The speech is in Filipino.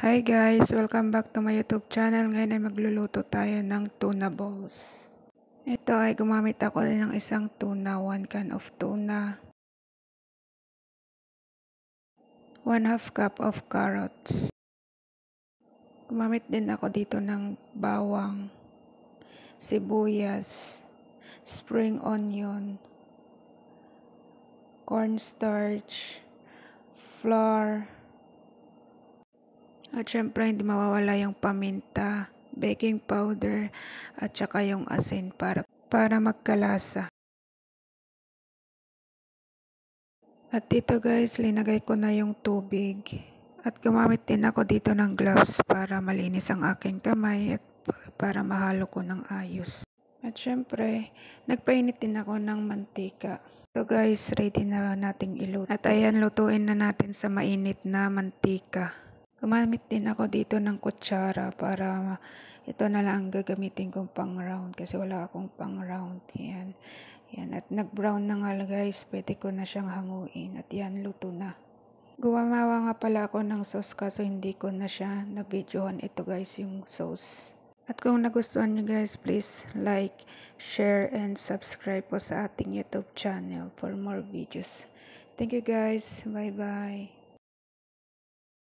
Hi guys! Welcome back to my YouTube channel. Ngayon ay magluluto tayo ng tuna balls. Ito ay gumamit ako ng isang tuna, 1 can of tuna, 1/2 cup of carrots. Gumamit din ako dito ng bawang, sibuyas, spring onion, cornstarch, flour, at syempre hindi mawawala yung paminta, baking powder, at saka yung asin para magkalasa. At dito guys, linagay ko na yung tubig. At gumamit din ako dito ng gloves para malinis ang aking kamay at para mahalo ko ng ayos. At syempre, nagpainit din ako ng mantika. So guys, ready na nating iluto. At ayan, lutuin na natin sa mainit na mantika. Gumamit din ako dito ng kutsara para ito na lang gagamitin kong pang round kasi wala akong pang round. Yan. Yan. At nag-brown na nga guys, pwede ko na siyang hanguin. At yan, luto na. Gumawa nga pala ako ng sauce kaso hindi ko na siya na-videohan. Ito guys yung sauce. At kung nagustuhan nyo guys, please like, share, and subscribe po sa ating YouTube channel for more videos. Thank you guys. Bye-bye.